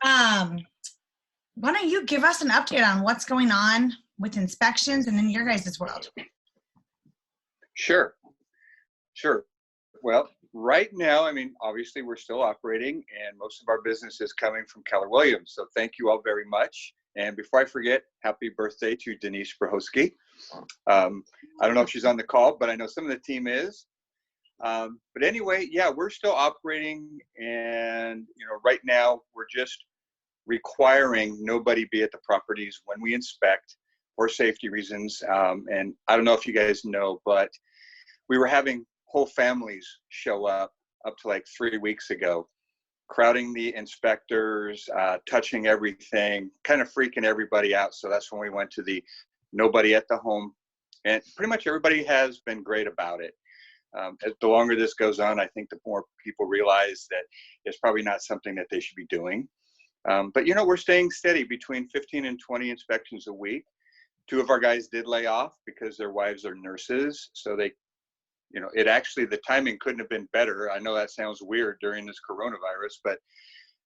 Um, why don't you give us an update on what's going on with inspections and in your guys' world? Sure, sure. Well, right now, I mean, obviously we're still operating and most of our business is coming from Keller Williams. So thank you all very much. And before I forget, happy birthday to Denise Brahowski. I don't know if she's on the call, but I know some of the team is. But anyway, yeah, we're still operating, and right now we're just requiring nobody be at the properties when we inspect for safety reasons. And I don't know if you guys know, but we were having whole families show up to like 3 weeks ago, crowding the inspectors, touching everything, kind of freaking everybody out. So that's when we went to the nobody at the home, and pretty much everybody has been great about it. As the longer this goes on, I think the more people realize that it's probably not something that they should be doing. But we're staying steady between 15 and 20 inspections a week. 2 of our guys did lay off because their wives are nurses. So they, it actually, the timing couldn't have been better. I know that sounds weird during this coronavirus, but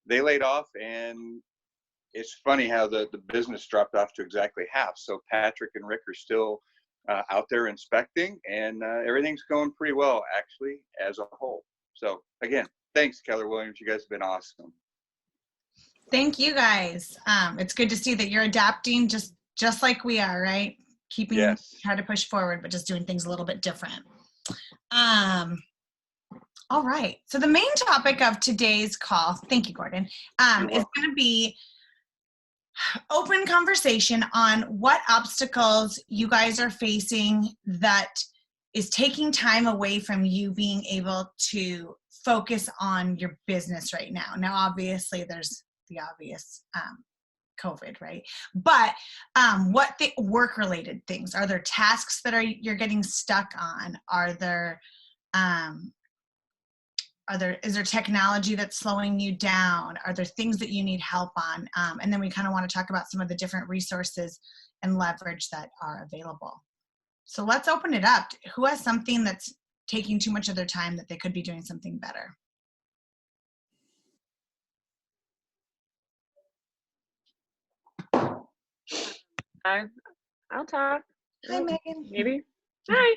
they laid off, and it's funny how the business dropped off to exactly half. So Patrick and Rick are still out there inspecting, and everything's going pretty well, actually, as a whole. So again, thanks, Keller Williams. You guys have been awesome. Thank you guys. It's good to see that you're adapting just like we are, right? Try to push forward, but just doing things a little bit different. All right. So the main topic of today's call, thank you, Gordon, is going to be open conversation on what obstacles you guys are facing that is taking time away from you being able to focus on your business right now. Now, obviously, there's the obvious COVID, right? But what the work-related things? Are there tasks that you're getting stuck on? Is there technology that's slowing you down? Are there things that you need help on? And then we kind of want to talk about some of the different resources and leverage that are available. So let's open it up. Who has something that's taking too much of their time that they could be doing something better? I'll talk. Hi, Megan. Maybe. Hi.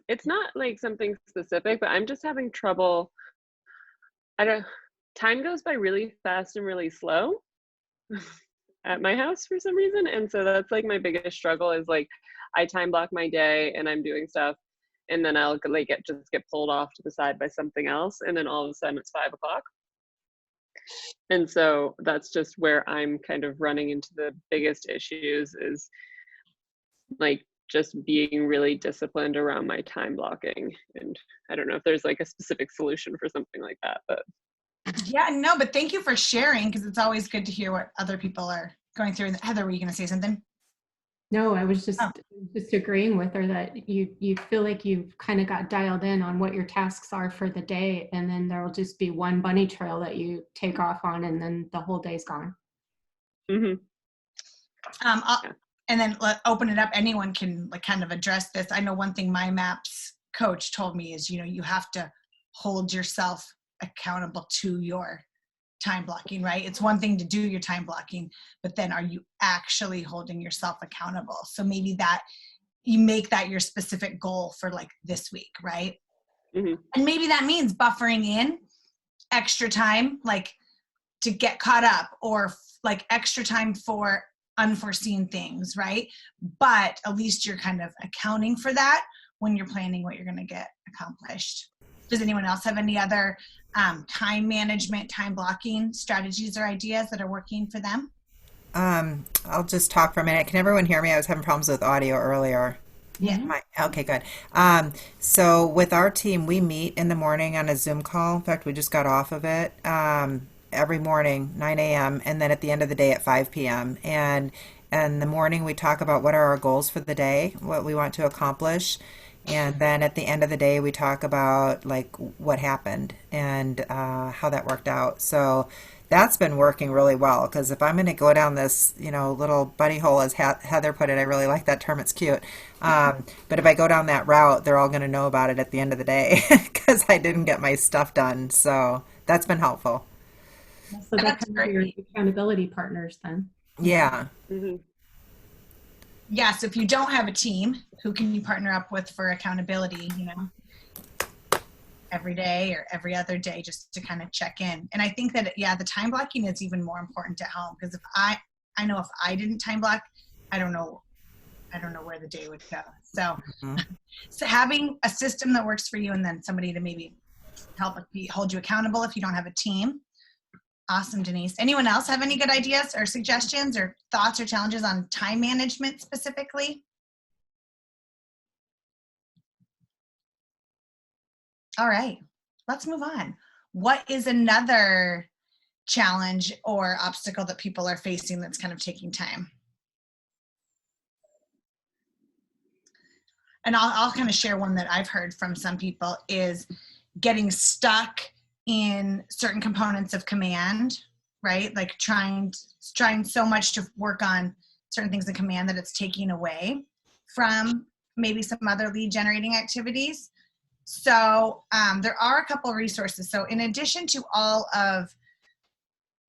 It's not like something specific, but I'm just having trouble. Time goes by really fast and really slow at my house for some reason. And so that's like my biggest struggle is like, I time block my day and I'm doing stuff, and then I'll like just get pulled off to the side by something else. And then all of a sudden it's 5 o'clock. And so that's just where I'm kind of running into the biggest issues is like just being really disciplined around my time blocking. And I don't know if there's like a specific solution for something like that, but. Yeah, no, but thank you for sharing, because it's always good to hear what other people are going through. Heather, were you going to say something? No, I was just agreeing with her that you feel like you've kind of got dialed in on what your tasks are for the day, and then there will just be one bunny trail that you take off on, and then the whole day's gone. Mm-hmm. And then open it up. Anyone can like kind of address this. I know one thing my MAPS coach told me is, you have to hold yourself accountable to your time blocking, right? It's one thing to do your time blocking, but then are you actually holding yourself accountable? So maybe that you make that your specific goal for like this week, right? Mm-hmm. And maybe that means buffering in extra time, like to get caught up, or like extra time for unforeseen things, right? But at least you're kind of accounting for that when you're planning what you're going to get accomplished. Does anyone else have any other time management, time blocking strategies or ideas that are working for them? I'll just talk for a minute. Can everyone hear me? I was having problems with audio earlier. Yeah. Okay, good. So with our team, we meet in the morning on a Zoom call. In fact, we just got off of it every morning, 9 a.m., and then at the end of the day at 5 p.m. And in the morning, we talk about what are our goals for the day, what we want to accomplish. And then at the end of the day, we talk about like what happened and how that worked out. So that's been working really well, because if I'm going to go down this, little bunny hole, as Heather put it, I really like that term, it's cute. But if I go down that route, they're all going to know about it at the end of the day because I didn't get my stuff done. So that's been helpful. So that That's kind of your great. accountability partners then. Yeah. Hmm. Yes, if you don't have a team, who can you partner up with for accountability, every day or every other day, just to kind of check in. And I think that, yeah, the time blocking is even more important at home, because if I know if I didn't time block, I don't know where the day would go. So, so having a system that works for you, and then somebody to maybe help hold you accountable if you don't have a team. Awesome, Denise. Anyone else have any good ideas or suggestions or thoughts or challenges on time management specifically? All right, let's move on. What is another challenge or obstacle that people are facing that's kind of taking time? And I'll kind of share one that I've heard from some people is getting stuck in certain components of command, right? Like trying so much to work on certain things in command that it's taking away from maybe some other lead generating activities. So there are a couple of resources. So in addition to all of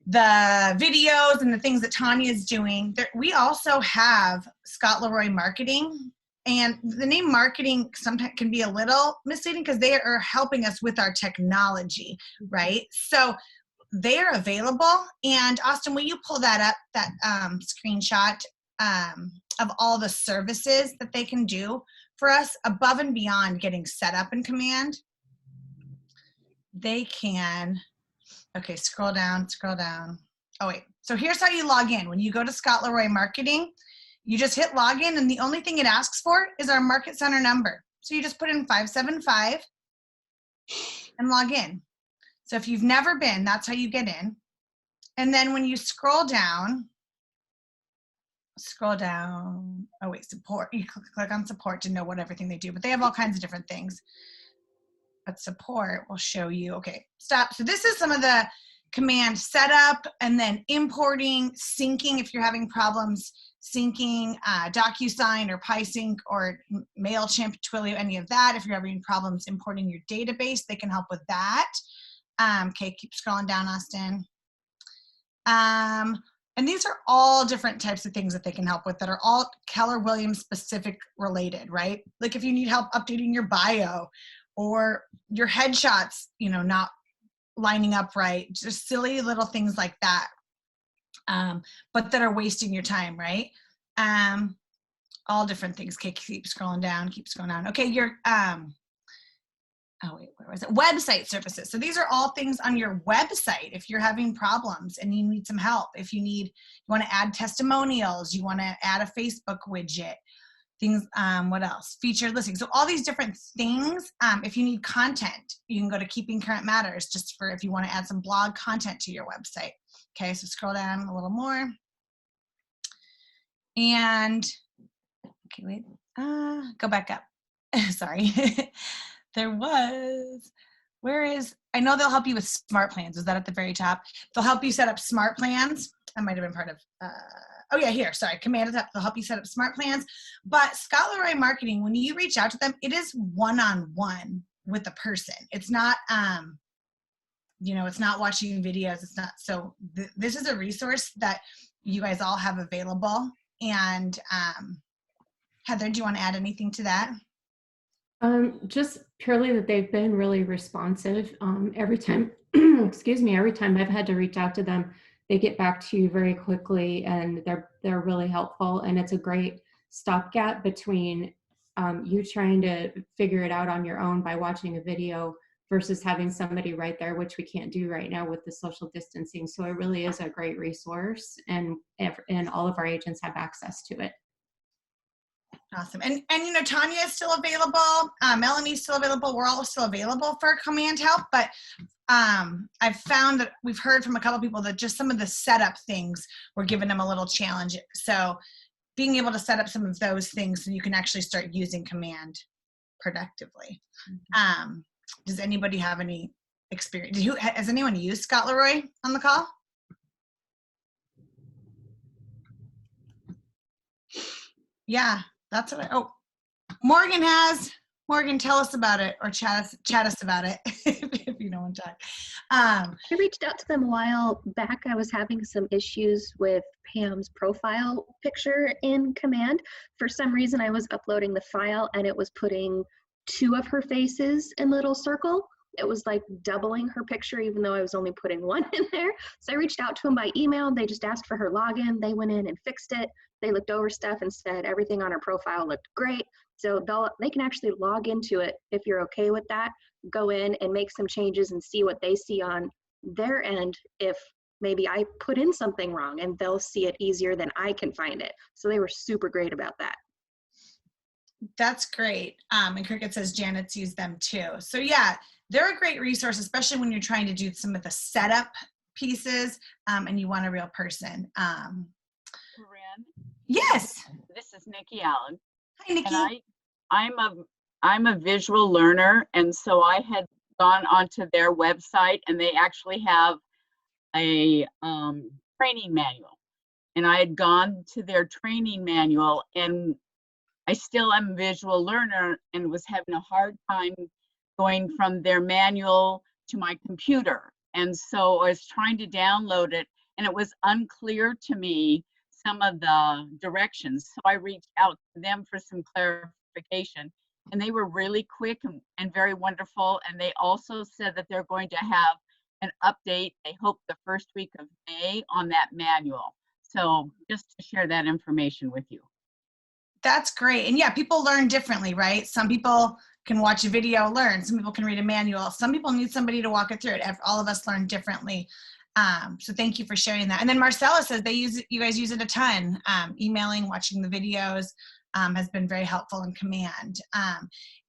the videos and the things that Tanya is doing, we also have Scott Leroy Marketing. And the name marketing sometimes can be a little misleading because they are helping us with our technology, right? So they're available. And Austin, will you pull that up, that screenshot of all the services that they can do for us above and beyond getting set up in command? They can, okay, scroll down. Oh wait, so here's how you log in. When you go to Scott Leroy Marketing, you just hit login, and the only thing it asks for is our Market Center number. So you just put in 575 and log in. So if you've never been, that's how you get in. And then when you scroll down, oh wait, support, you click on support to know what everything they do, but they have all kinds of different things. But support will show you, okay, stop. So this is some of the command setup, and then importing, syncing if you're having problems syncing DocuSign or PySync or MailChimp, Twilio, any of that. If you're having problems importing your database, they can help with that. Okay, keep scrolling down, Austin. And these are all different types of things that they can help with that are all Keller Williams specific related, right? Like if you need help updating your bio or your headshots, not lining up right, just silly little things like that. But that are wasting your time, right? All different things. Okay, keep scrolling down. Okay, your oh wait, where was it? Website services. So these are all things on your website if you're having problems and you need some help. If you want to add testimonials, you want to add a Facebook widget, things, what else? Featured listings. So all these different things. If you need content, you can go to Keeping Current Matters just for if you want to add some blog content to your website. Okay, so scroll down a little more. And, okay, wait, go back up. Sorry. I know they'll help you with smart plans. Is that at the very top? They'll help you set up smart plans. That might have been part of, oh yeah, here, sorry, command is up. They'll help you set up smart plans. But Scott Leroy Marketing, when you reach out to them, it is one-on-one with the person. It's not, it's not watching videos. It's not, so this is a resource that you guys all have available. And Heather, do you want to add anything to that? Just purely that they've been really responsive. Every time, every time I've had to reach out to them, they get back to you very quickly, and they're really helpful. And it's a great stopgap between you trying to figure it out on your own by watching a video versus having somebody right there, which we can't do right now with the social distancing. So it really is a great resource, and all of our agents have access to it. Awesome. And Tanya is still available. Melanie's still available. We're all still available for command help. But I've found that we've heard from a couple of people that just some of the setup things were giving them a little challenge. So being able to set up some of those things so you can actually start using command productively. Does anybody have any experience? Has anyone used Scott Leroy on the call? Yeah. That's what Morgan has. Morgan, tell us about it or chat us about it if you don't want to talk. I reached out to them a while back. I was having some issues with Pam's profile picture in Command. For some reason, I was uploading the file and it was putting 2 of her faces in little circle. It was like doubling her picture, even though I was only putting 1 in there. So I reached out to them by email. They just asked for her login. They went in and fixed it. They looked over stuff and said everything on her profile looked great. So they can actually log into it if you're okay with that. Go in and make some changes and see what they see on their end if maybe I put in something wrong, and they'll see it easier than I can find it. So they were super great about that. That's great. And Cricket says Janet's used them too. So yeah, they're a great resource, especially when you're trying to do some of the setup pieces and you want a real person. Corinne, Yes. this is Nikki Allen. Hi, Nikki. And I'm a visual learner, and so I had gone onto their website, and they actually have a training manual. And I had gone to their training manual, and I still am a visual learner and was having a hard time going from their manual to my computer. And so I was trying to download it, and it was unclear to me some of the directions. So I reached out to them for some clarification, and they were really quick and very wonderful. And they also said that they're going to have an update, they hope the first week of May, on that manual. So just to share that information with you. That's great. And yeah, people learn differently, right? Some people can watch a video, learn. Some people can read a manual. Some people need somebody to walk it through it. All of us learn differently. So thank you for sharing that. And then Marcella says you guys use it a ton. Emailing, watching the videos has been very helpful in Command.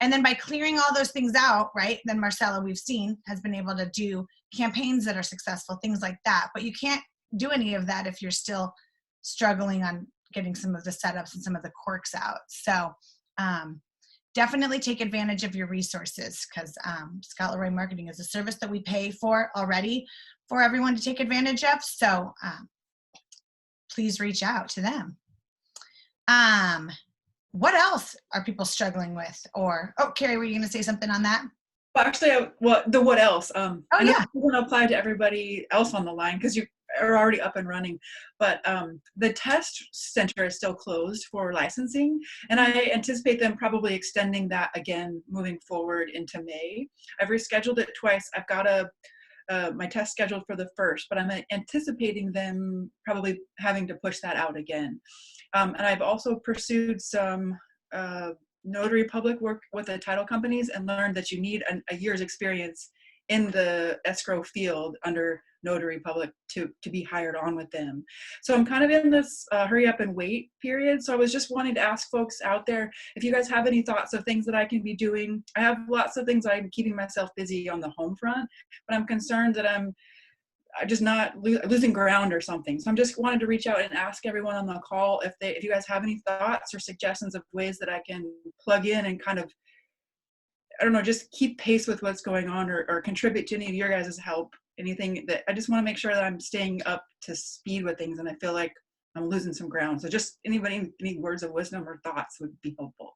And then by clearing all those things out, right, then Marcella, we've seen, has been able to do campaigns that are successful, things like that. But you can't do any of that if you're still struggling on getting some of the setups and some of the quirks out. So definitely take advantage of your resources, because Scott Leroy Marketing is a service that we pay for already for everyone to take advantage of. So please reach out to them. What else are people struggling with? Or, oh, Carrie, were you going to say something on that? Well, actually, what else? I know yeah. it's going to apply to everybody else on the line because you are already up and running, but the test center is still closed for licensing, and I anticipate them probably extending that again moving forward into May. I've rescheduled it twice. I've got my test scheduled for the 1st, but I'm anticipating them probably having to push that out again. And I've also pursued some notary public work with the title companies and learned that you need a year's experience in the escrow field under notary public to be hired on with them. So I'm kind of in this hurry up and wait period. So I was just wanting to ask folks out there, if you guys have any thoughts of things that I can be doing. I have lots of things I'm keeping myself busy on the home front, but I'm concerned that I'm just not losing ground or something. So I'm just wanted to reach out and ask everyone on the call if you guys have any thoughts or suggestions of ways that I can plug in and kind of, I don't know, just keep pace with what's going on or contribute to any of your guys' help. Anything that I just want to make sure that I'm staying up to speed with things, and I feel like I'm losing some ground. So just any words of wisdom or thoughts would be helpful.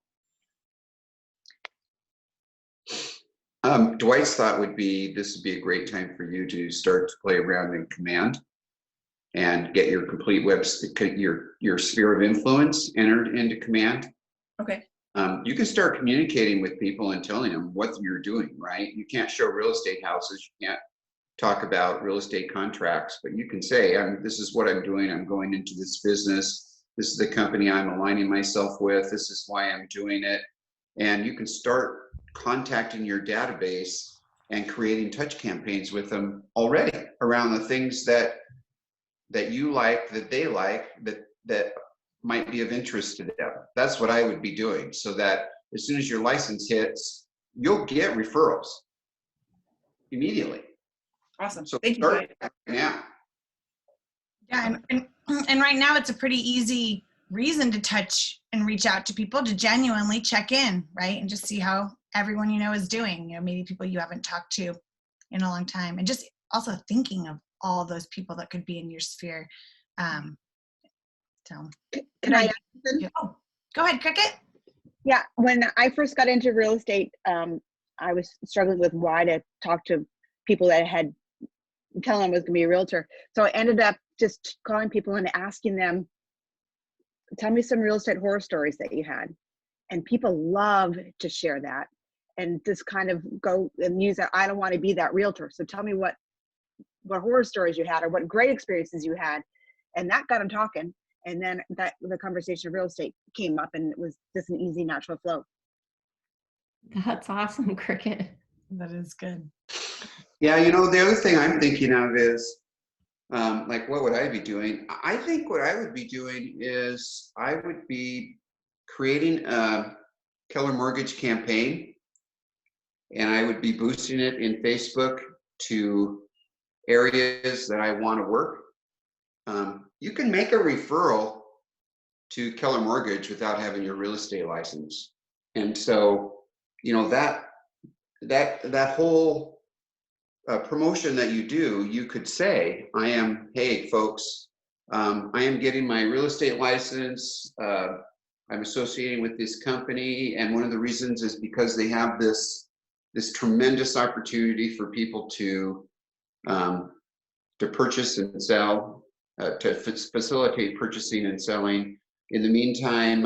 Dwight's thought would be this would be a great time for you to start to play around in Command and get your complete your sphere of influence entered into Command. Okay. You can start communicating with people and telling them what you're doing, right? You can't show real estate houses. You can't talk about real estate contracts, but you can say, this is what I'm doing. I'm going into this business. This is the company I'm aligning myself with. This is why I'm doing it. And you can start contacting your database and creating touch campaigns with them already around the things that you like, that they like, that might be of interest to them. That's what I would be doing, so that as soon as your license hits, you'll get referrals immediately. Awesome. So thank you. start now. Yeah, and right now it's a pretty easy reason to touch and reach out to people, to genuinely check in, right? And just see how everyone you know is doing. Maybe people you haven't talked to in a long time, and just also thinking of all those people that could be in your sphere. So can I add something? Oh, go ahead, Cricket. Yeah, when I first got into real estate, I was struggling with why to talk to people that had telling them I was going to be a realtor. So I ended up just calling people and asking them, tell me some real estate horror stories that you had. And people love to share that and just kind of go and use that. I don't want to be that realtor. So tell me what horror stories you had or what great experiences you had. And that got them talking. And then the conversation of real estate came up, and it was just an easy, natural flow. That's awesome, Cricket. That is good. Yeah, you know, the other thing I'm thinking of is, like, what would I be doing? I think what I would be doing is I would be creating a Keller Mortgage campaign, and I would be boosting it in Facebook to areas that I want to work. You can make a referral to Keller Mortgage without having your real estate license. And so, you know, that whole promotion that you do, you could say, hey folks, I am getting my real estate license. I'm associating with this company. And one of the reasons is because they have this tremendous opportunity for people to purchase and sell, to facilitate purchasing and selling. In the meantime,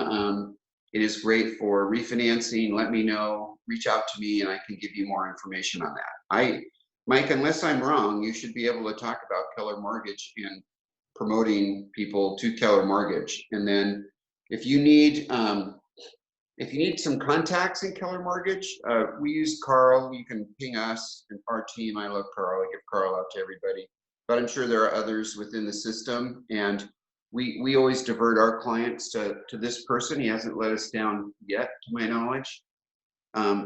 it is great for refinancing. Let me know, reach out to me, and I can give you more information on that. Mike, unless I'm wrong, you should be able to talk about Keller Mortgage and promoting people to Keller Mortgage. And then if you need some contacts in Keller Mortgage, we use Carl. You can ping us and our team. I love Carl. I give Carl out to everybody. But I'm sure there are others within the system, and we always divert our clients to this person. He hasn't let us down yet, to my knowledge.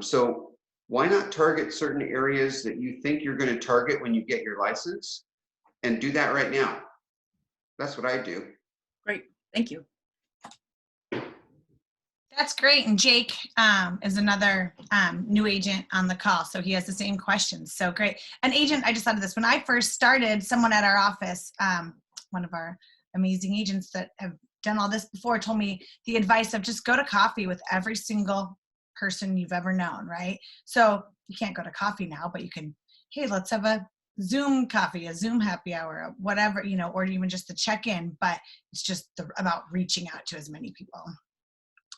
So why not target certain areas that you think you're going to target when you get your license, and do that right now? That's what I do. Great, thank you. That's great. And Jake is another new agent on the call. So he has the same questions. So great. An agent, I just thought of this. When I first started, someone at our office, one of our amazing agents that have done all this before, told me the advice of just go to coffee with every single person you've ever known, right? So you can't go to coffee now, but you can, hey, let's have a Zoom coffee, a Zoom happy hour, whatever, you know, or even just the check-in, but it's just about reaching out to as many people.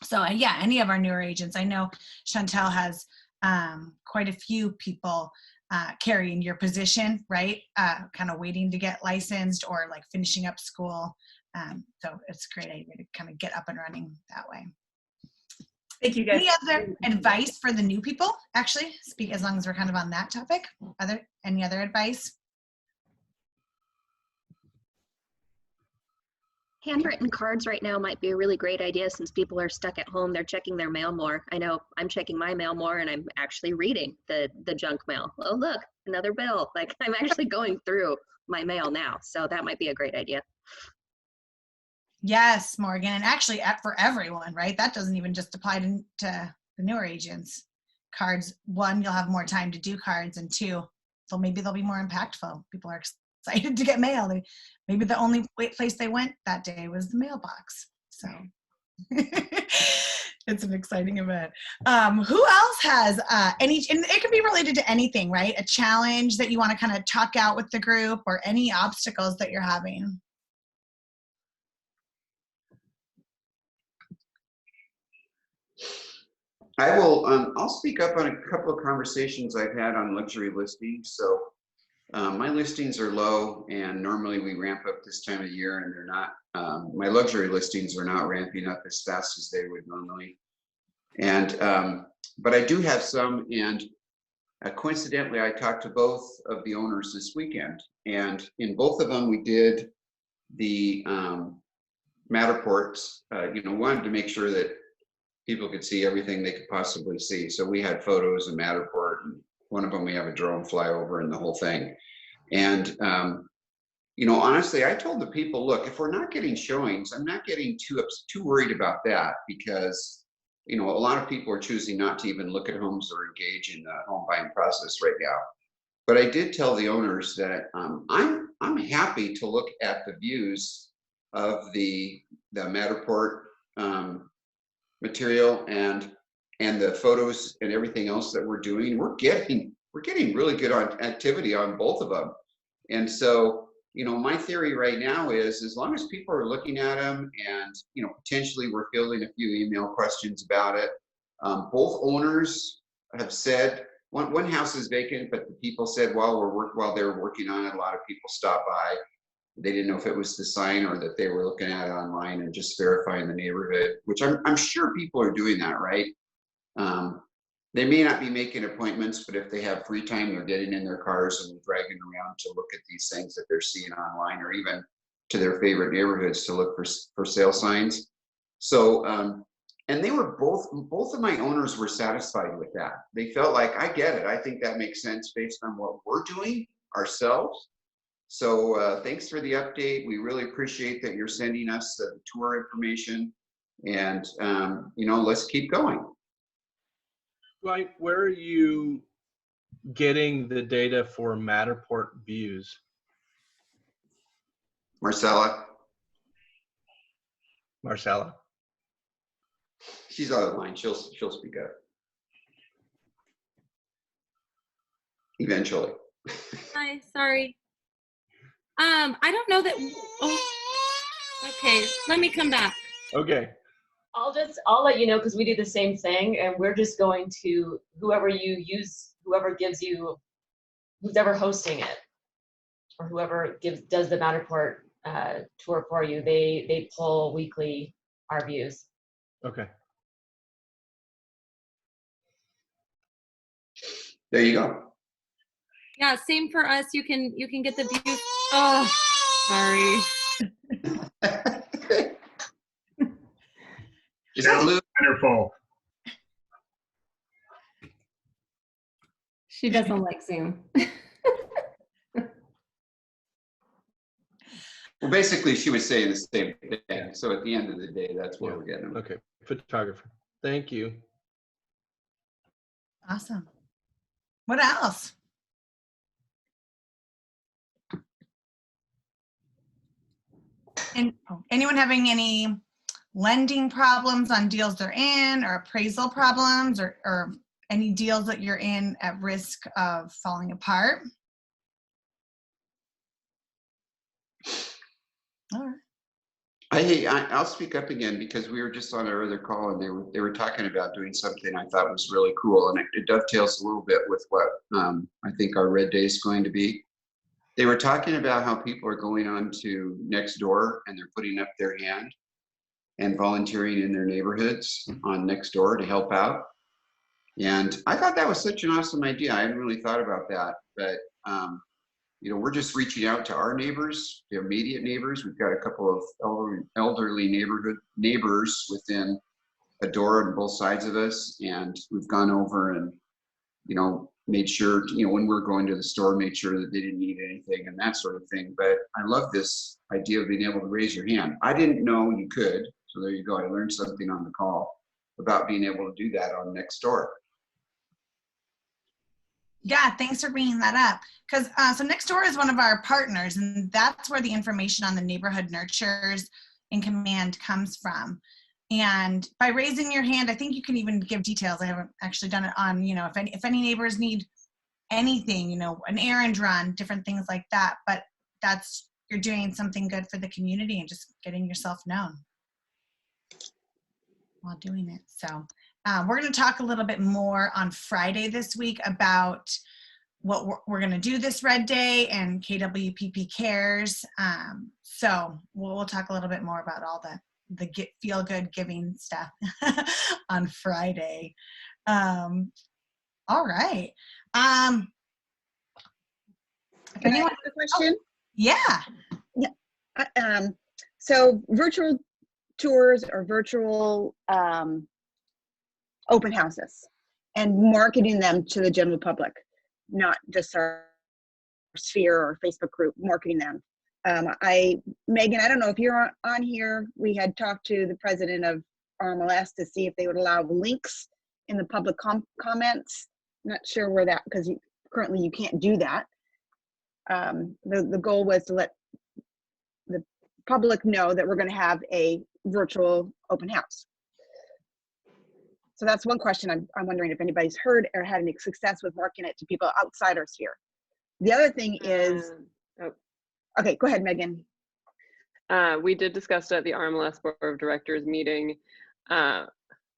So yeah, any of our newer agents, I know Chantel has quite a few people carrying your position, right? Kind of waiting to get licensed or like finishing up school. So it's a great idea to kind of get up and running that way. Thank you, guys. Any other advice for the new people? Actually, speak as long as we're kind of on that topic. Any other advice? Handwritten cards right now might be a really great idea since people are stuck at home. They're checking their mail more. I know I'm checking my mail more, and I'm actually reading the junk mail. Oh, look, another bill. Like, I'm actually going through my mail now. So that might be a great idea. Yes, Morgan. And actually for everyone, right? That doesn't even just apply to the newer agents. Cards, one, you'll have more time to do cards, and two, so maybe they'll be more impactful. People are excited to get mail. Maybe the only place they went that day was the mailbox. So it's an exciting event. Who else has and it can be related to anything, right? A challenge that you want to kind of talk out with the group, or any obstacles that you're having. I'll speak up on a couple of conversations I've had on luxury listings. So my listings are low, and normally we ramp up this time of year, and they're not. My luxury listings are not ramping up as fast as they would normally. And but I do have some, and coincidentally, I talked to both of the owners this weekend, and in both of them, we did the Matterports. Wanted to make sure that people could see everything they could possibly see. So we had photos of Matterport, and one of them we have a drone fly over and the whole thing. And honestly, I told the people, look, if we're not getting showings, I'm not getting too worried about that, because a lot of people are choosing not to even look at homes or engage in the home buying process right now. But I did tell the owners that I'm happy to look at the views of the Matterport material and the photos and everything else that we're doing. We're getting we're getting really good on activity on both of them. And so, you know, my theory right now is as long as people are looking at them and, you know, potentially we're fielding a few email questions about it. Both owners have said one house is vacant, but the people said while they were working on it, a lot of people stopped by. They didn't know if it was the sign or that they were looking at it online and just verifying the neighborhood, which I'm sure people are doing that, right? They may not be making appointments, but if they have free time, they're getting in their cars and dragging around to look at these things that they're seeing online, or even to their favorite neighborhoods to look for sale signs. So, and they were both of my owners were satisfied with that. They felt like, I get it. I think that makes sense based on what we're doing ourselves. So thanks for the update. We really appreciate that you're sending us the tour information, and you know, let's keep going. Like, where are you getting the data for Matterport views? Marcella? She's on the line. She'll speak up. Eventually. Hi, sorry. I don't know that. Oh, okay, let me come back. Okay. I'll let you know, because we do the same thing, and we're just going to whoever you use, whoever gives you, who's ever hosting it, or whoever does the Matterport tour for you. They pull weekly our views. Okay. There you go. Yeah, same for us. You can get the views. Oh, sorry. Is that Lou? Wonderful. She doesn't like Zoom. Well, basically, she was saying the same thing. So at the end of the day, that's what we're getting. Okay, photographer. Thank you. Awesome. What else? And anyone having any lending problems on deals they're in, or appraisal problems, or any deals that you're in at risk of falling apart? All right. I'll speak up again, because we were just on our other call and they were talking about doing something I thought was really cool, and it dovetails a little bit with what I think our Red Day is going to be. They were talking about how people are going on to Nextdoor and they're putting up their hand and volunteering in their neighborhoods on Nextdoor to help out. And I thought that was such an awesome idea. I hadn't really thought about that, but you know, we're just reaching out to our neighbors, their immediate neighbors. We've got a couple of elderly neighbors within a door on both sides of us, and we've gone over and, you know, made sure, you know, when we're going to the store, made sure that they didn't need anything and that sort of thing. But I love this idea of being able to raise your hand. I didn't know you could, so there you go. I learned something on the call about being able to do that on Nextdoor. Yeah, thanks for bringing that up. Because so Nextdoor is one of our partners, and that's where the information on the neighborhood nurtures in command comes from. And by raising your hand, I think you can even give details. I haven't actually done it on, you know, if any neighbors need anything, you know, an errand run, different things like that. But that's, you're doing something good for the community and just getting yourself known while doing it. So we're going to talk a little bit more on Friday this week about what we're going to do this Red Day and KWPP Cares. So we'll talk a little bit more about all the feel good giving stuff on Friday. All right. If anyone has a question? Yeah. Yeah. So virtual tours or virtual open houses and marketing them to the general public, not just our sphere or Facebook group, marketing them. Megan, I don't know if you're on here. We had talked to the president of RMLS to see if they would allow links in the public comments. Not sure where that, because currently you can't do that. The goal was to let the public know that we're going to have a virtual open house. So that's one question I'm wondering if anybody's heard or had any success with marketing it to people outside our sphere. The other thing is, okay, go ahead, Megan. We did discuss it at the RMLS Board of Directors meeting.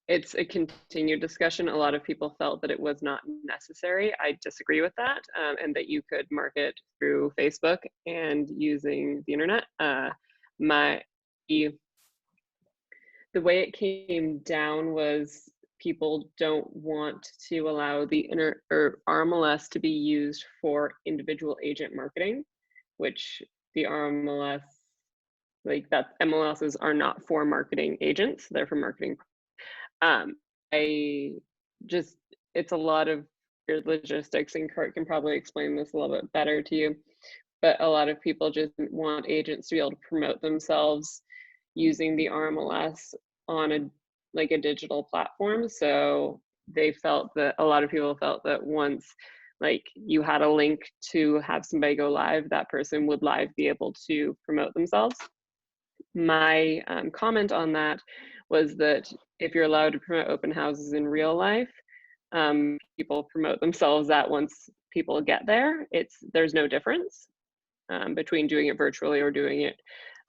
It's a continued discussion. A lot of people felt that it was not necessary. I disagree with that, and that you could market through Facebook and using the internet. The way it came down was people don't want to allow the RMLS to be used for individual agent marketing, which the RMLS, like that, MLSs are not for marketing agents, they're for marketing. It's a lot of weird logistics, and Kurt can probably explain this a little bit better to you, but a lot of people just want agents to be able to promote themselves using the RMLS on a digital platform. So they felt that, a lot of people felt that once like you had a link to have somebody go live, that person would live be able to promote themselves. My comment on that was that if you're allowed to promote open houses in real life, people promote themselves at once people get there. There's no difference between doing it virtually or doing it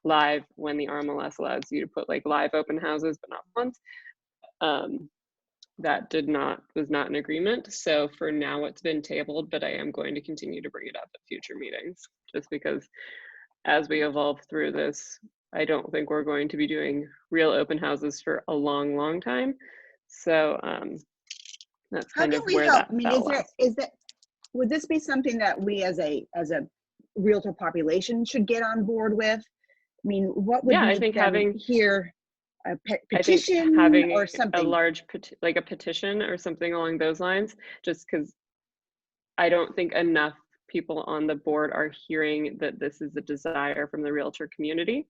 live when the RMLS allows you to put like live open houses, but not once. That was not an agreement. So for now it's been tabled, but I am going to continue to bring it up at future meetings, just because as we evolve through this, I don't think we're going to be doing real open houses for a long, long time. So that's kind of where that fell. Would this be something that we as a realtor population should get on board with? I mean, what would I think having here a petition having or something? A large like a petition or something along those lines, just because I don't think enough people on the board are hearing that this is a desire from the realtor community.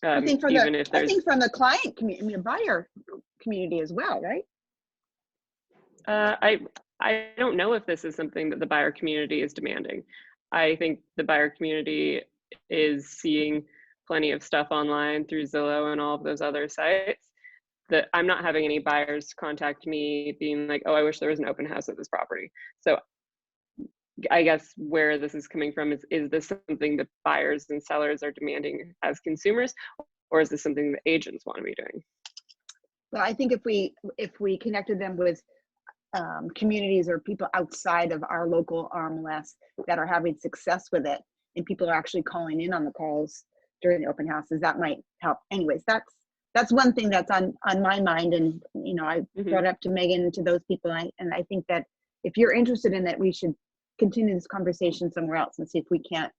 I think from the client community, I mean, buyer community as well, right? I don't know if this is something that the buyer community is demanding. I think the buyer community is seeing plenty of stuff online through Zillow and all of those other sites, that I'm not having any buyers contact me being like, oh, I wish there was an open house at this property. So I guess where this is coming from is this something that buyers and sellers are demanding as consumers, or is this something that agents want to be doing? Well, I think if we connected them with communities or people outside of our local RMLS that are having success with it, and people are actually calling in on the calls during the open houses, that might help. Anyways, that's one thing that's on my mind, and I brought it up to Megan and to those people, and I think that if you're interested in that, we should continue this conversation somewhere else and see if we can't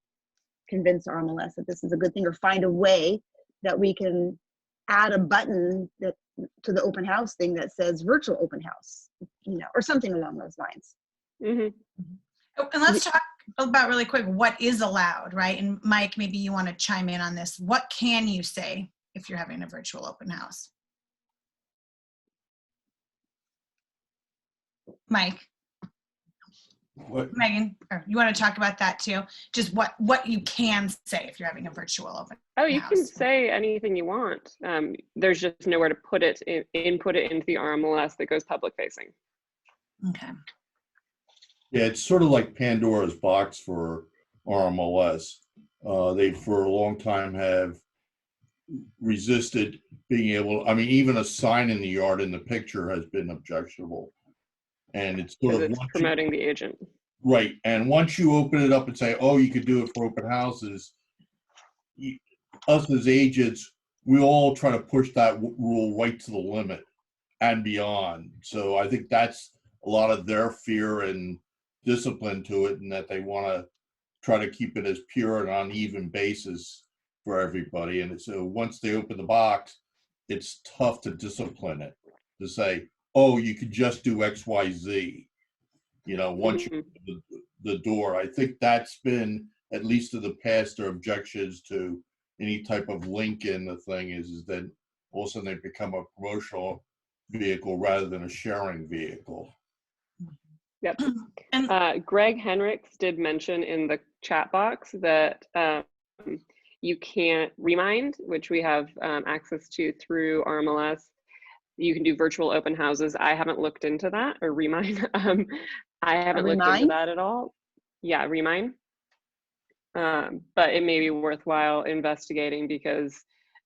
convince RMLS that this is a good thing, or find a way that we can add a button to the open house thing that says virtual open house, or something along those lines. Oh, and let's talk about really quick what is allowed, right? And Mike, maybe you want to chime in on this. What can you say if you're having a virtual open house? Mike. What? Megan, you want to talk about that too? Just what you can say if you're having a virtual open house. Oh, you can say anything you want. There's just nowhere to put it, input it into the RMLS that goes public facing. Okay. Yeah, it's sort of like Pandora's box for RMLS. They for a long time have resisted being able, I mean, even a sign in the yard in the picture has been objectionable. And it's sort of promoting the agent. Right. And once you open it up and say, oh, you could do it for open houses, us as agents, we all try to push that rule right to the limit and beyond. So I think that's a lot of their fear and discipline to it, and that they want to try to keep it as pure and on even basis for everybody. And so once they open the box, it's tough to discipline it, to say, oh, you could just do X, Y, Z, once you open the door. I think that's been, at least in the past, their objections to any type of link in the thing is that all of a sudden they become a promotional vehicle rather than a sharing vehicle. Yep. Greg Henricks did mention in the chat box that you can't Remind, which we have access to through RMLS. you can do virtual open houses. I haven't looked into that, or Remind. I haven't looked into Remind? that at all. Yeah, Remind. But it may be worthwhile investigating because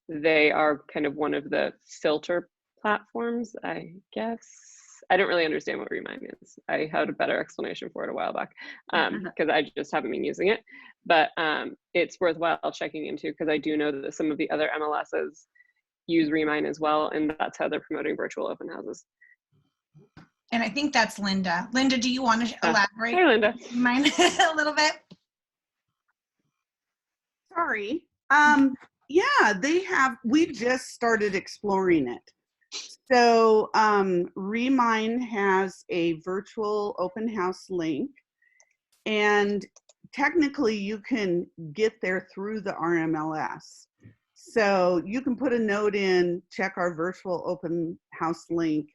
they are kind of one of the filter platforms, I guess. I don't really understand what Remind is. I had a better explanation for it a while back because I just haven't been using it. But it's worthwhile checking into because I do know that some of the other MLSs use Remind as well, and that's how they're promoting virtual open houses. And I think that's Linda. Linda, do you want to elaborate? Hey, Linda. Remind a little bit? Sorry. Yeah, we just started exploring it. So Remind has a virtual open house link, and technically you can get there through the RMLS. So you can put a note in, check our virtual open house link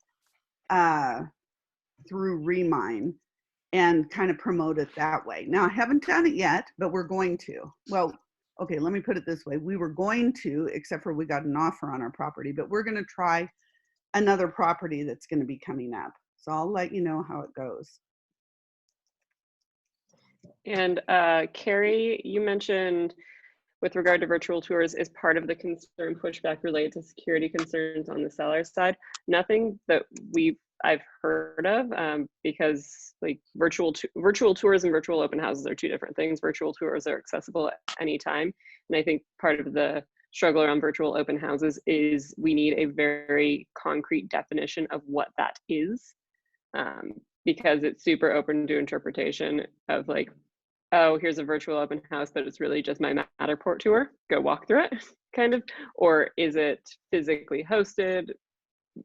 through Remind and kind of promote it that way. Now, I haven't done it yet, but we're going to. Well, okay, let me put it this way. We were going to, except for we got an offer on our property, but we're going to try another property that's going to be coming up. So I'll let you know how it goes. And Carrie, you mentioned with regard to virtual tours is part of the concern pushback related to security concerns on the seller side. Nothing that I've heard of because like virtual tours and virtual open houses are two different things. Virtual tours are accessible at any time. And I think part of the struggle around virtual open houses is we need a very concrete definition of what that is because it's super open to interpretation of like, oh, here's a virtual open house, but it's really just my Matterport tour. Go walk through it, kind of. Or is it physically hosted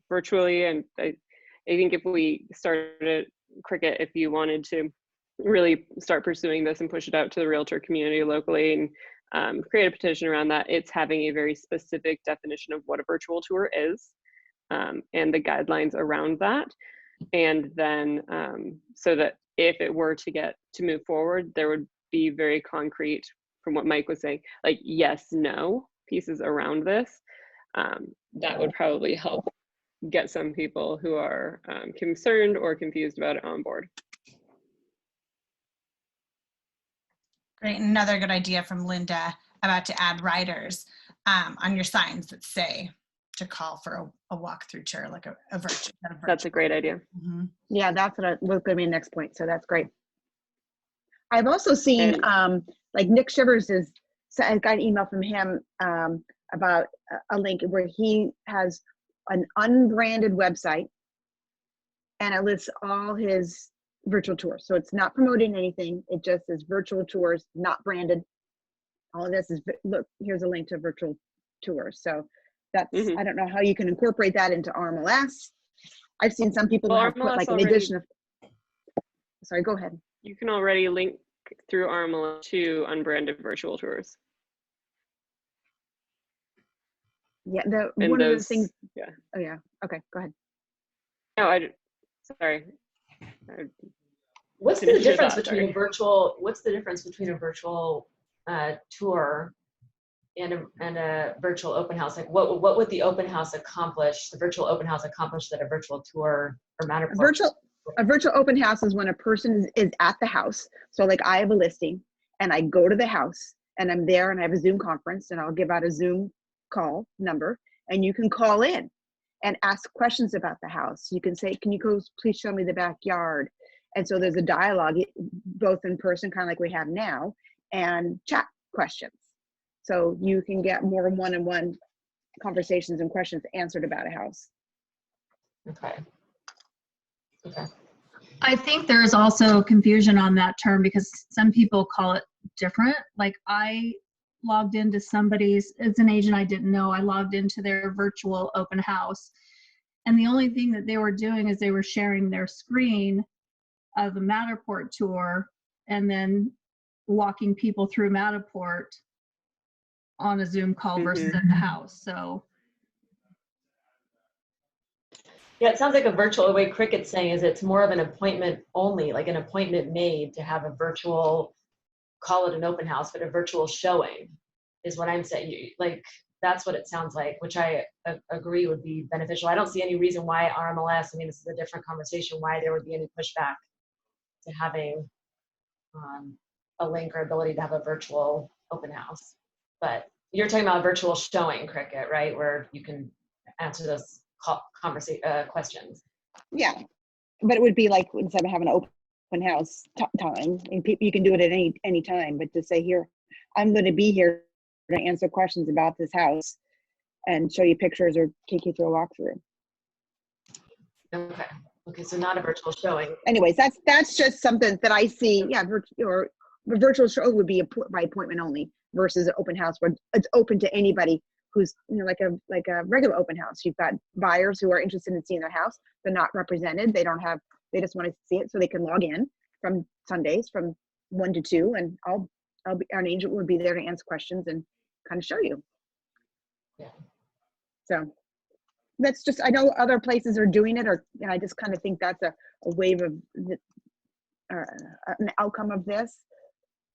virtually? And I think if we started Cricket, if you wanted to really start pursuing this and push it out to the realtor community locally and create a petition around that, it's having a very specific definition of what a virtual tour is and the guidelines around that. And then so that if it were to move forward, there would be very concrete, from what Mike was saying, like yes, no pieces around this. That would probably help get some people who are concerned or confused about it on board. Great. Another good idea from Linda about to add riders on your signs that say to call for a walkthrough tour, like a virtual. That's a great idea. Mm-hmm. Yeah, that's what was going to be the next point. So that's great. I've also seen like Nick Shivers I got an email from him about a link where he has an unbranded website and it lists all his virtual tours. So it's not promoting anything. It just is virtual tours, not branded. All of this is, look, here's a link to virtual tours. So that's, I don't know how you can incorporate that into RMLS. I've seen some people that have put like an addition of, sorry, go ahead. You can already link through RMLS to unbranded virtual tours. Yeah, one of the things. Yeah. Oh yeah. Okay, go ahead. No, sorry. What's the difference between a virtual? What's the difference between a virtual tour and a virtual open house? Like, what would the open house accomplish? The virtual open house accomplish that a virtual tour or Matterport? A virtual open house is when a person is at the house. So like I have a listing and I go to the house and I'm there and I have a Zoom conference and I'll give out a Zoom call number and you can call in and ask questions about the house. You can say, can you go please show me the backyard? And so there's a dialogue both in person, kind of like we have now, and chat questions. So you can get more one-on-one conversations and questions answered about a house. Okay. Okay. I think there's also confusion on that term because some people call it different. Like I logged into somebody's, as an agent I didn't know, I logged into their virtual open house. And the only thing that they were doing is they were sharing their screen of a Matterport tour and then walking people through Matterport on a Zoom call versus at the house. So yeah, it sounds like a virtual, the way Cricket's saying is it's more of an appointment only, like an appointment made to have a virtual, call it an open house, but a virtual showing is what I'm saying. Like That's what it sounds like, which I agree would be beneficial. I don't see any reason why RMLS, I mean, this is a different conversation, why there would be any pushback to having a link or ability to have a virtual open house. But you're talking about a virtual showing, Cricket, right? Where you can answer those questions. Yeah, but it would be like instead of having an open house time, and you can do it at any time, but to say, here, I'm going to be here to answer questions about this house and show you pictures or take you through a walkthrough. Okay, so not a virtual showing. Anyways, that's just something that I see. Yeah, or a virtual show would be by appointment only versus an open house where it's open to anybody who's, you know, like a regular open house. You've got buyers who are interested in seeing their house. They're not represented. They just want to see it so they can log in from Sundays from 1 to 2, and an agent would be there to answer questions and kind of show you. Yeah. So that's just, I know other places are doing it, and I just kind of think that's a wave of an outcome of this.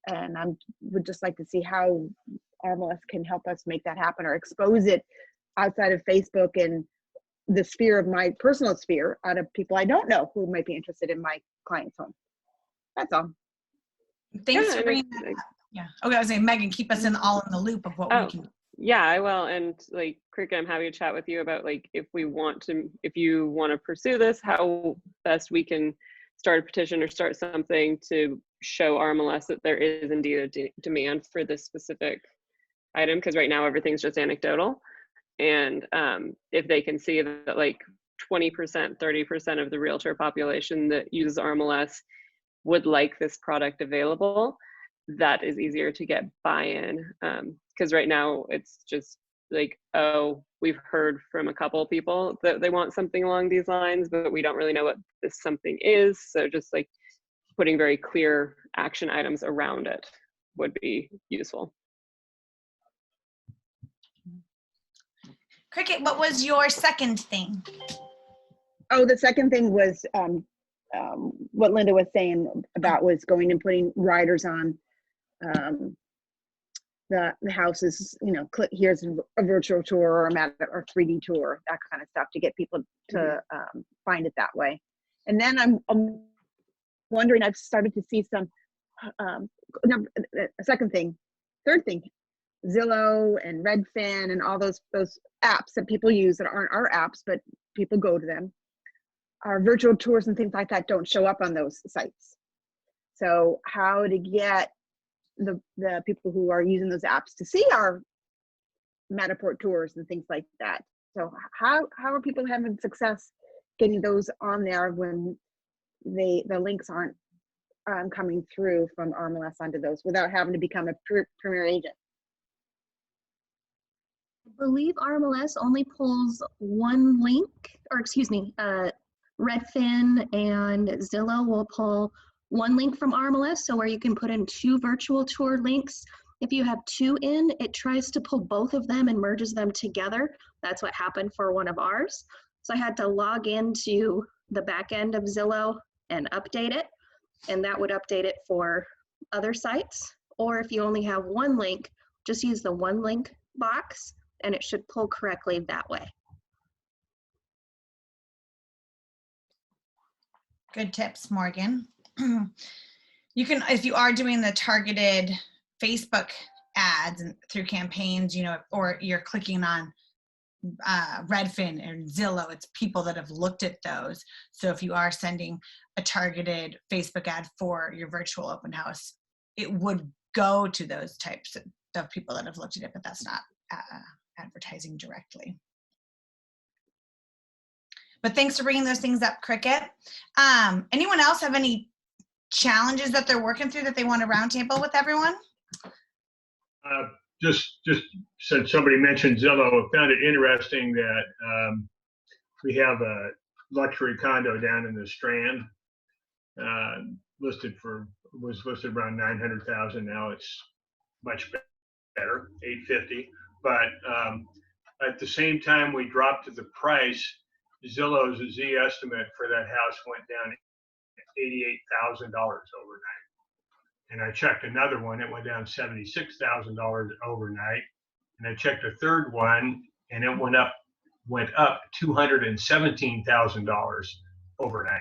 And I would just like to see how RMLS can help us make that happen or expose it outside of Facebook and the sphere of my personal sphere, out of people I don't know who might be interested in my client's home. That's all. Thanks for bringing that up. Yeah. Okay, I was saying, Megan, keep us all in the loop of what we can do. Yeah, I will. And like, Cricket, I'm happy to chat with you about like, if you want to pursue this, how best we can start a petition or start something to show RMLS that there is indeed a demand for this specific item. Because right now everything's just anecdotal. And if they can see that like 20%, 30% of the realtor population that uses RMLS would like this product available, that is easier to get buy-in. Because right now it's just like, oh, we've heard from a couple of people that they want something along these lines, but we don't really know what this something is. So just like putting very clear action items around it would be useful. Cricket, what was your second thing? Oh, the second thing was what Linda was saying about was going and putting riders on the houses, you know, here's a virtual tour or or 3D tour, that kind of stuff, to get people to find it that way. And then I'm wondering, I've started to see some, third thing, Zillow and Redfin and all those apps that people use that aren't our apps, but people go to them. Our virtual tours and things like that don't show up on those sites. So how to get the people who are using those apps to see our Matterport tours and things like that. So how are people having success getting those on there when the links aren't coming through from RMLS onto those without having to become a premier agent? I believe RMLS only pulls one link, or excuse me, Redfin and Zillow will pull one link from RMLS, so where you can put in 2 virtual tour links. If you have 2 in, it tries to pull both of them and merges them together. That's what happened for one of ours. So I had to log into the back end of Zillow and update it, and that would update it for other sites. Or if you only have 1 link, just use the 1 link box and it should pull correctly that way. Good tips, Morgan. You can, if you are doing the targeted Facebook ads and through campaigns, you know, or you're clicking on Redfin and Zillow, it's people that have looked at those. So if you are sending a targeted Facebook ad for your virtual open house, it would go to those types of people that have looked at it, but that's not advertising directly. But thanks for bringing those things up, Cricket. Anyone else have any challenges that they're working through that they want to roundtable with everyone? Just since somebody mentioned Zillow, I found it interesting that we have a luxury condo down in the Strand, was listed around 900,000. Now it's much better, 850. But at the same time we dropped to the price, Zillow's Z estimate for that house went down $88,000 overnight. And I checked another one, it went down $76,000 overnight. and I checked a third one, and it went up $217,000 overnight.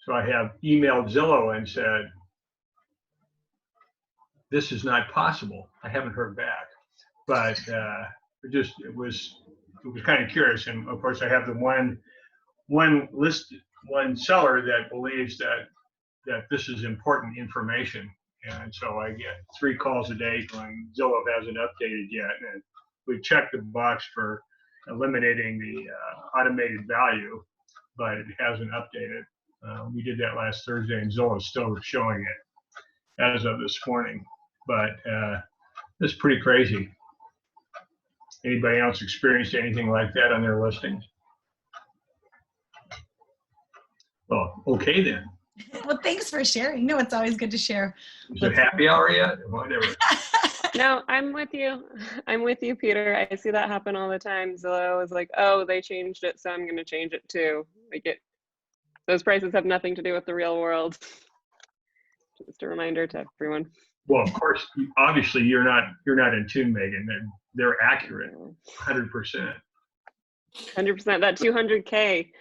So I have emailed Zillow and said, this is not possible. I haven't heard back, but it was kind of curious. And of course, I have the one seller that believes that this is important information, and so I get 3 calls a day going, Zillow hasn't updated yet, and we checked the box for eliminating the automated value, but it hasn't updated. We did that last Thursday, and Zillow is still showing it as of this morning. But it's pretty crazy. Anybody else experienced anything like that on their listings? Well, okay then. Well, thanks for sharing. No, it's always good to share. Is it happy hour yet? Whatever. No, I'm with you. I'm with you, Peter. I see that happen all the time. Zillow is like, oh, they changed it, so I'm going to change it too. Those prices have nothing to do with the real world. Just a reminder to everyone. Well, of course, obviously you're not in tune, Megan. They're accurate, 100%. 100%. That 200K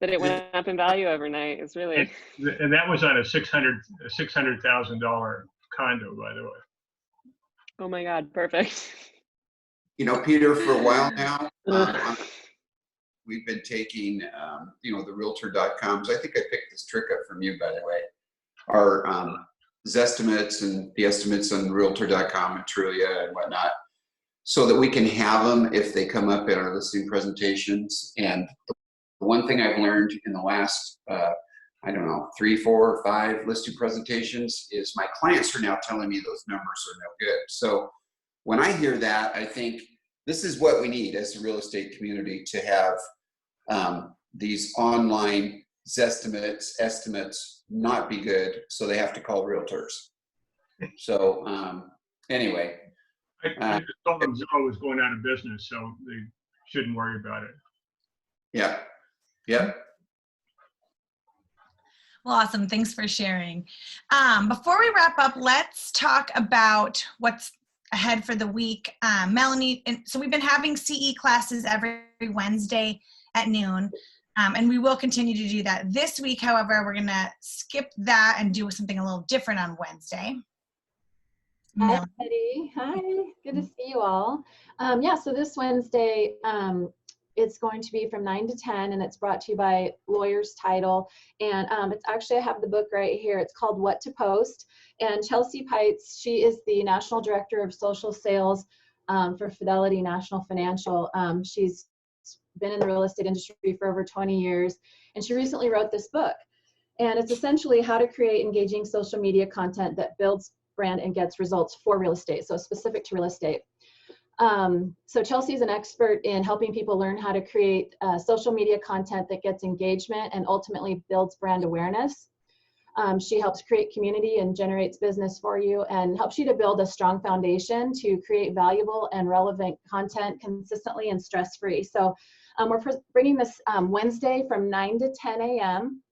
that it went up in value overnight is really. And that was on a $600,000 condo, by the way. Oh my God, perfect. You know, Peter, for a while now, we've been taking, the realtor.coms. I think I picked this trick up from you, by the way. Our Zestimates and the estimates on realtor.com and Trulia and whatnot, so that we can have them if they come up in our listing presentations. And the one thing I've learned in the last, 3, 4, 5 listing presentations is my clients are now telling me those numbers are no good. So when I hear that, I think this is what we need as a real estate community, to have these online Zestimates, estimates not be good, so they have to call realtors. So anyway. I just told them Zillow was going out of business, so they shouldn't worry about it. Yeah. Yep. Well, awesome. Thanks for sharing. Before we wrap up, let's talk about what's ahead for the week. Melanie, so we've been having CE classes every Wednesday at noon. And we will continue to do that. This week, however, we're going to skip that and do something a little different on Wednesday. Hi, Betty. Hi, good to see you all. So this Wednesday, it's going to be from 9 to 10, and it's brought to you by Lawyers Title. And it's actually, I have the book right here. It's called What to Post. And Chelsea Pites, she is the National Director of Social Sales for Fidelity National Financial. She's been in the real estate industry for over 20 years, and she recently wrote this book. And it's essentially how to create engaging social media content that builds brand and gets results for real estate, so specific to real estate. So Chelsea's an expert in helping people learn how to create social media content that gets engagement and ultimately builds brand awareness. She helps create community and generates business for you, and helps you to build a strong foundation to create valuable and relevant content consistently and stress-free. So we're bringing this Wednesday from 9 to 10 a.m.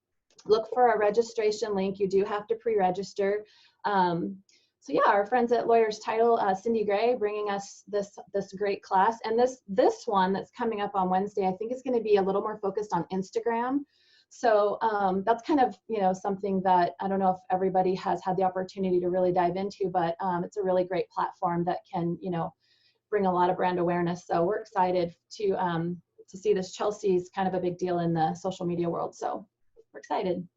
Look for our registration link. You do have to pre-register. So yeah, our friends at Lawyers Title, Cindy Gray, bringing us this great class. And this one that's coming up on Wednesday, I think is going to be a little more focused on Instagram. So that's kind of, something that I don't know if everybody has had the opportunity to really dive into, but it's a really great platform that can, bring a lot of brand awareness. So we're excited to see this. Chelsea's kind of a big deal in the social media world. So we're excited.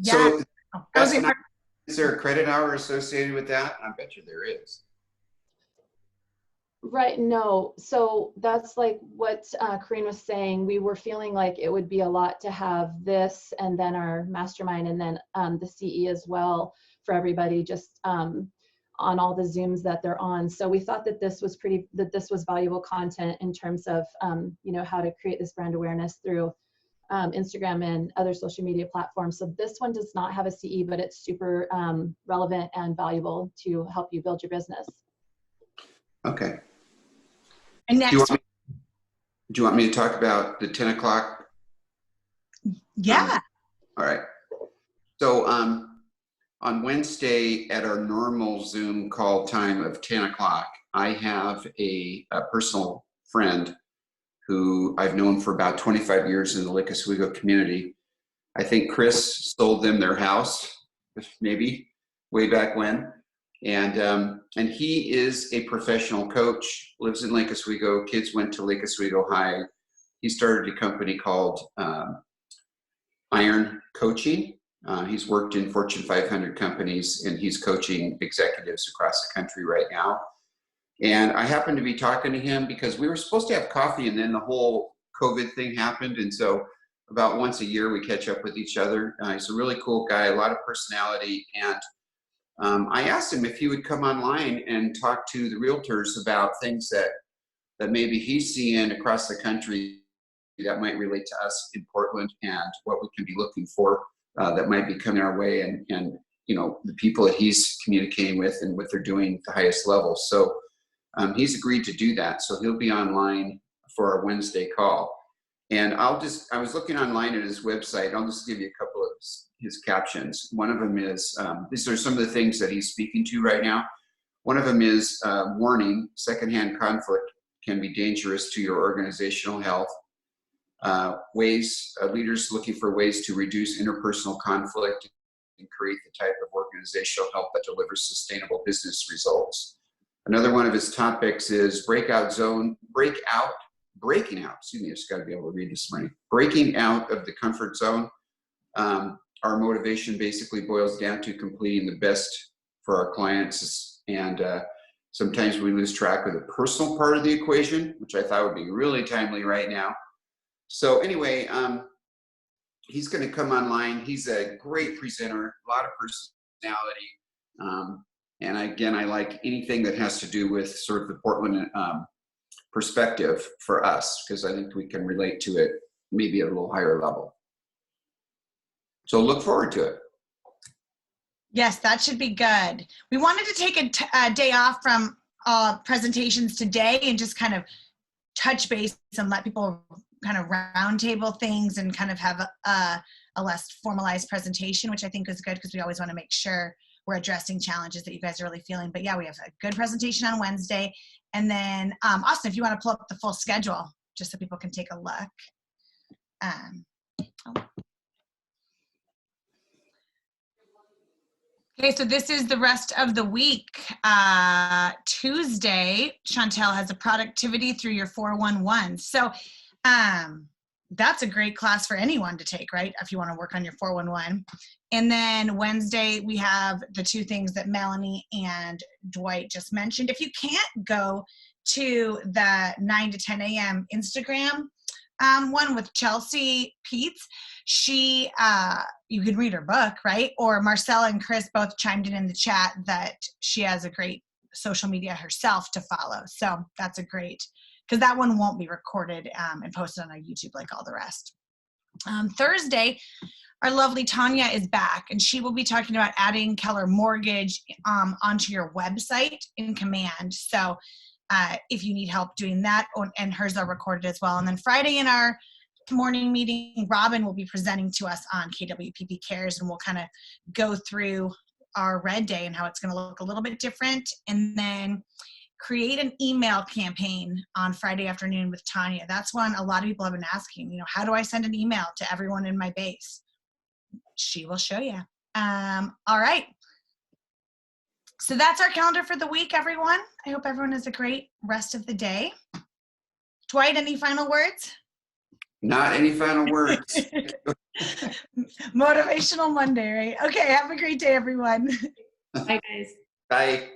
Yeah. So is there a credit hour associated with that? I bet you there is. Right, no. So that's like what Corrine was saying. We were feeling like it would be a lot to have this and then our mastermind and then the CE as well for everybody, just on all the Zooms that they're on. So we thought that this was valuable content in terms of, how to create this brand awareness through Instagram and other social media platforms. So this one does not have a CE, but it's super relevant and valuable to help you build your business. Okay. And next, do you want me to talk about the 10 o'clock? Yeah. All right. So on Wednesday at our normal Zoom call time of 10 o'clock, I have a personal friend who I've known for about 25 years in the Lake Oswego community. I think Chris sold them their house, maybe way back when. And he is a professional coach, lives in Lake Oswego. Kids went to Lake Oswego High. He started a company called Iron Coaching. He's worked in Fortune 500 companies, and he's coaching executives across the country right now. And I happened to be talking to him because we were supposed to have coffee, and then the whole COVID thing happened. And so about once a year, we catch up with each other. He's a really cool guy, a lot of personality. And I asked him if he would come online and talk to the realtors about things that maybe he's seeing across the country that might relate to us in Portland, and what we can be looking for that might be coming our way, and you know, the people that he's communicating with and what they're doing at the highest level. So he's agreed to do that. So he'll be online for our Wednesday call. And I was looking online at his website. I'll just give you a couple of his captions. One of them is, these are some of the things that he's speaking to right now. One of them is, warning, secondhand conflict can be dangerous to your organizational health. Leaders looking for ways to reduce interpersonal conflict and create the type of organizational health that delivers sustainable business results. Another one of his topics is breaking out, excuse me, I just gotta be able to read this morning. Breaking out of the comfort zone. Our motivation basically boils down to completing the best for our clients. And sometimes we lose track of the personal part of the equation, which I thought would be really timely right now. So anyway, he's going to come online. He's a great presenter, a lot of personality. And again, I like anything that has to do with sort of the Portland perspective for us, because I think we can relate to it maybe at a little higher level. So look forward to it. Yes, that should be good. We wanted to take a day off from presentations today and just kind of touch base and let people kind of roundtable things and kind of have a less formalized presentation, which I think is good because we always want to make sure we're addressing challenges that you guys are really feeling. But yeah, we have a good presentation on Wednesday. And then Austin, if you want to pull up the full schedule, just so people can take a look. Okay, so this is the rest of the week. Tuesday, Chantel has a productivity through your 411. So that's a great class for anyone to take, right? If you want to work on your 411. And then Wednesday, we have the two things that Melanie and Dwight just mentioned. If you can't go to the 9 to 10 a.m. Instagram one with Chelsea Peets, she, you can read her book, right? Or Marcella and Chris both chimed in the chat that she has a great social media herself to follow. So that's a great, because that one won't be recorded and posted on our YouTube like all the rest. Thursday, our lovely Tanya is back, and she will be talking about adding Keller Mortgage onto your website in Command. So if you need help doing that, and hers are recorded as well. And then Friday in our morning meeting, Robin will be presenting to us on KWPP Cares, and we'll kind of go through our red day and how it's going to look a little bit different. And then create an email campaign on Friday afternoon with Tanya. That's one a lot of people have been asking, you know, how do I send an email to everyone in my base? She will show you. All right. So that's our calendar for the week, everyone. I hope everyone has a great rest of the day. Dwight, any final words? Not any final words. Motivational Monday, right? Okay, have a great day, everyone. Bye, guys. Bye.